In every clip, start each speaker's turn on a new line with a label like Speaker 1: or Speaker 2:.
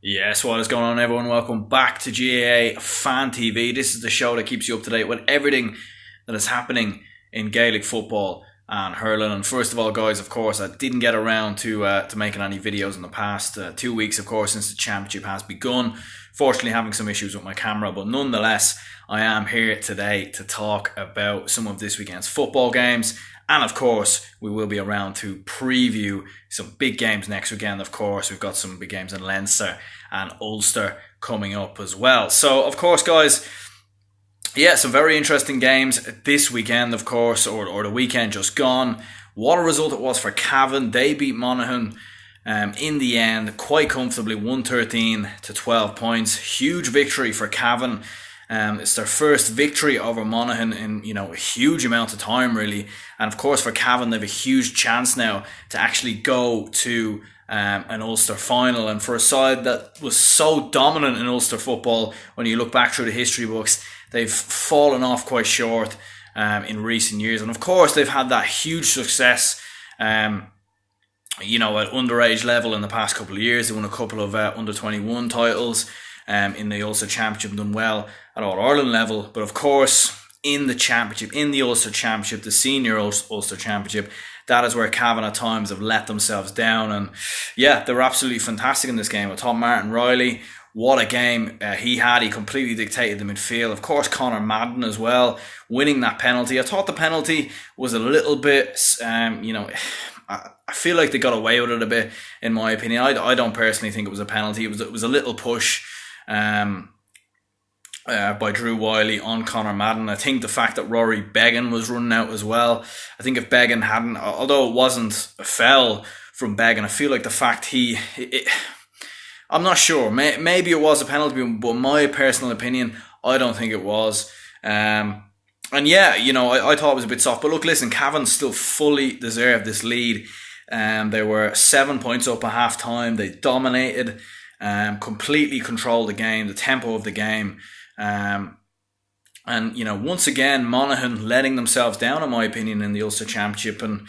Speaker 1: Yes, what is going on, everyone? Welcome back to GAA Fan TV. This is the show that keeps you up to date with everything that is happening in Gaelic football and hurling. And first of all, guys, of course, I didn't get around to making any videos in the past 2 weeks, of course, since the championship has begun. Fortunately, having some issues with my camera, but nonetheless, I am here today to talk about some of this weekend's football games. And of course, we will be around to preview some big games next weekend. Of course, we've got some big games in Leinster and Ulster coming up as well. So, of course, guys, some very interesting games this weekend, of course, or the weekend just gone. What a result it was for Cavan. They beat Monaghan in the end quite comfortably, 113 to 12 points. Huge victory for Cavan. It's their first victory over Monaghan in a huge amount of time, really. And of course, for Cavan, they have a huge chance now to actually go to an Ulster final. And for a side that was so dominant in Ulster football, when you look back through the history books, they've fallen off quite short in recent years. And of course, they've had that huge success at underage level in the past couple of years. They won a couple of under-21 titles in the Ulster Championship, done well at All-Ireland level. But of course, in the Championship, in the Ulster Championship, the Senior Ulster Championship, that is where Cavan at times have let themselves down. And yeah, they were absolutely fantastic in this game. I thought Martin Riley, what a game he had. He completely dictated the midfield. Of course, Conor Madden as well, winning that penalty. I thought the penalty was a little bit, I feel like they got away with it a bit, in my opinion. I don't personally think it was a penalty. It was a little push by Drew Wiley on Conor Madden. I think the fact that Rory Beggan was running out as well. I think if Beggan hadn't, although it wasn't a foul from Beggan, I feel like the fact I'm not sure. Maybe it was a penalty, but my personal opinion, I don't think it was. I thought it was a bit soft. But look, listen, Cavan still fully deserved this lead. They were 7 points up at half time. They dominated, completely controlled the game, the tempo of the game. Once again, Monaghan letting themselves down, in my opinion, in the Ulster Championship. And,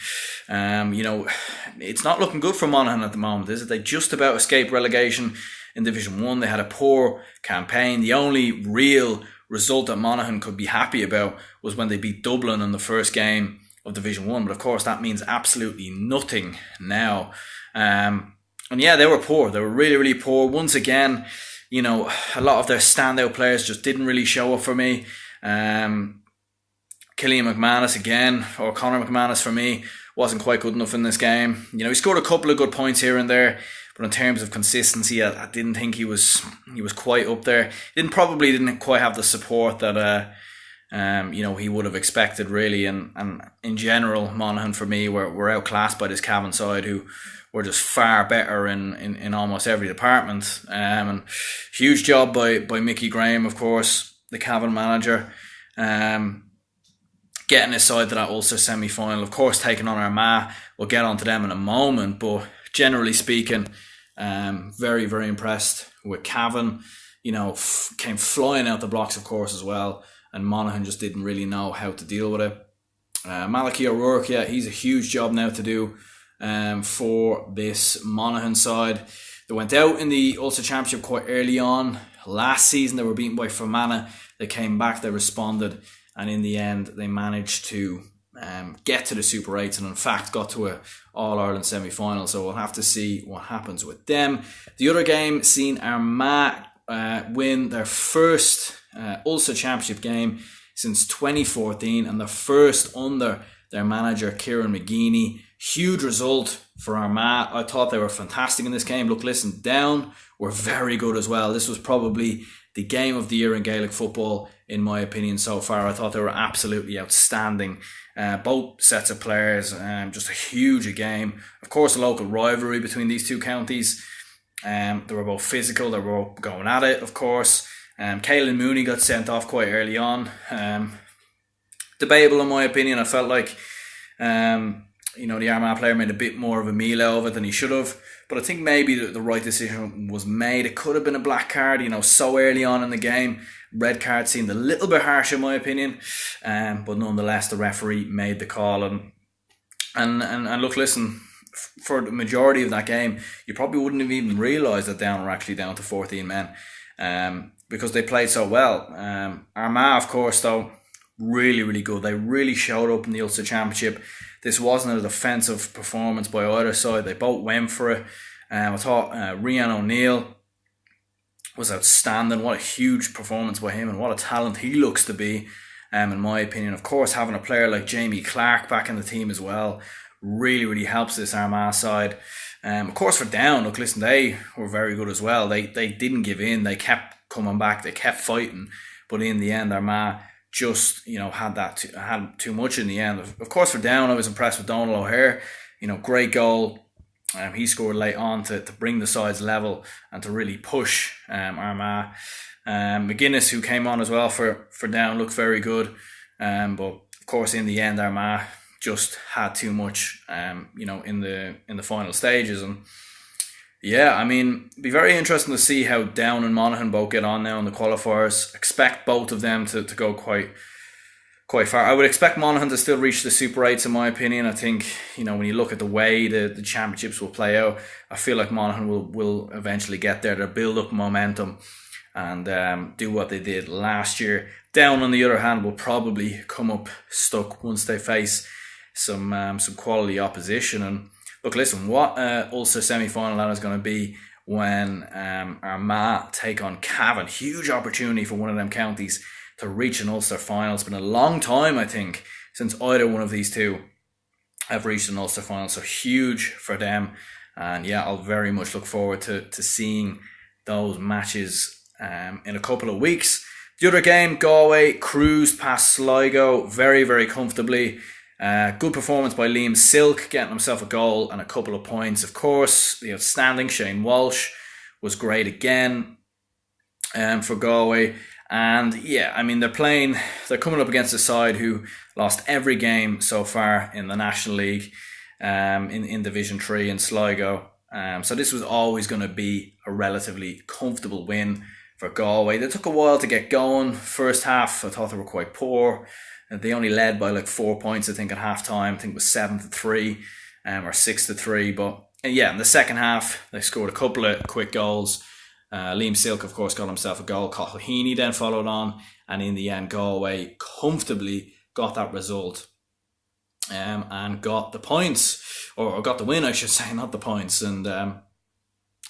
Speaker 1: it's not looking good for Monaghan at the moment, is it? They just about escaped relegation in Division 1. They had a poor campaign. The only real result that Monaghan could be happy about was when they beat Dublin in the first game of Division 1. But of course, that means absolutely nothing now. They were poor. They were really, really poor. Once again, a lot of their standout players just didn't really show up for me. Killian McManus again, or Conor McManus for me, wasn't quite good enough in this game. He scored a couple of good points here and there, but in terms of consistency, I didn't think he was quite up there. Didn't quite have the support that he would have expected, really. And in general, Monaghan for me were outclassed by this Cavan side, who were just far better in almost every department. And huge job by Mickey Graham, of course, the Cavan manager, getting his side to that Ulster semi-final. Of course, taking on Armagh. We'll get onto them in a moment, but generally speaking, very, very impressed with Cavan. Came flying out the blocks, of course, as well, and Monaghan just didn't really know how to deal with it. Malachy O'Rourke, he's a huge job now to do for this Monaghan side. They went out in the Ulster Championship quite early on. Last season they were beaten by Fermanagh. They came back, they responded, and in the end they managed to get to the Super 8s and in fact got to a All-Ireland semi-final. So we'll have to see what happens with them. The other game seen Armagh win their first Ulster Championship game since 2014 and the first under their manager Kieran McGeeney. Huge result for Armagh. I thought they were fantastic in this game. Look, listen, Down were very good as well. This was probably the game of the year in Gaelic football, in my opinion, so far. I thought they were absolutely outstanding. Both sets of players, just a huge game. Of course, a local rivalry between these two counties. They were both physical. They were both going at it, of course. Caelan Mooney got sent off quite early on. Debatable, in my opinion. I felt like the Armagh player made a bit more of a meal out of it than he should have. But I think maybe the right decision was made. It could have been a black card, so early on in the game. Red card seemed a little bit harsh, in my opinion. But nonetheless, the referee made the call. And look, listen, for the majority of that game, you probably wouldn't have even realised that Down were actually down to 14 men, because they played so well. Armagh, of course, though, really, really good. They really showed up in the Ulster Championship. This wasn't a defensive performance by either side. They both went for it. I thought Rian O'Neill was outstanding. What a huge performance by him, and what a talent he looks to be, in my opinion. Of course, having a player like Jamie Clark back in the team as well really, really helps this Armagh side. Of course, for Down, look, listen, they were very good as well. They didn't give in. They kept coming back. They kept fighting. But in the end, Armagh just, had too much in the end. Of course, for Down, I was impressed with Donald O'Hare. Great goal. He scored late on to bring the sides level and to really push Armagh. McGuinness, who came on as well for Down, looked very good. But of course, in the end, Armagh just had too much, in the final stages. And yeah, it'd be very interesting to see how Down and Monaghan both get on now in the qualifiers. Expect both of them to go quite far. I would expect Monaghan to still reach the Super 8s, in my opinion. I think, when you look at the way the championships will play out, I feel like Monaghan will eventually get there. They'll build up momentum and do what they did last year. Down, on the other hand, will probably come up stuck once they face some quality opposition. And look, listen, what Ulster semi-final that is going to be when Armagh take on Cavan. Huge opportunity for one of them counties to reach an Ulster final. It's been a long time, I think, since either one of these two have reached an Ulster final. So huge for them. And yeah, I'll very much look forward to seeing those matches in a couple of weeks. The other game, Galway cruised past Sligo very, very comfortably. Good performance by Liam Silk, getting himself a goal and a couple of points. Of course, the outstanding Shane Walsh was great again for Galway. And yeah, they're coming up against a side who lost every game so far in the National League, in Division 3 in Sligo. So this was always going to be a relatively comfortable win for Galway. They took a while to get going. First half, I thought they were quite poor. They only led by 4 points, I think, at half time. I think it was 7-3 or 6-3. But yeah, in the second half, they scored a couple of quick goals. Liam Silk, of course, got himself a goal. Cathal Heaney then followed on. And in the end, Galway comfortably got that result and got the points. Or got the win, I should say, not the points. And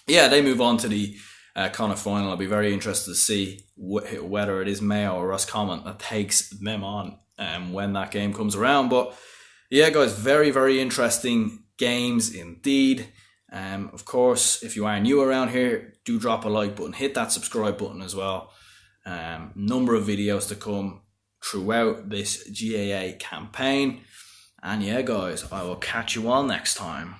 Speaker 1: yeah, they move on to the Connacht final. I'll be very interested to see whether it is Mayo or Roscommon that takes them on when that game comes around. But yeah, guys, very, very interesting games indeed. Of course, if you are new around here, do drop a like button, hit that subscribe button as well. Number of videos to come throughout this GAA campaign. And yeah, guys, I will catch you all next time.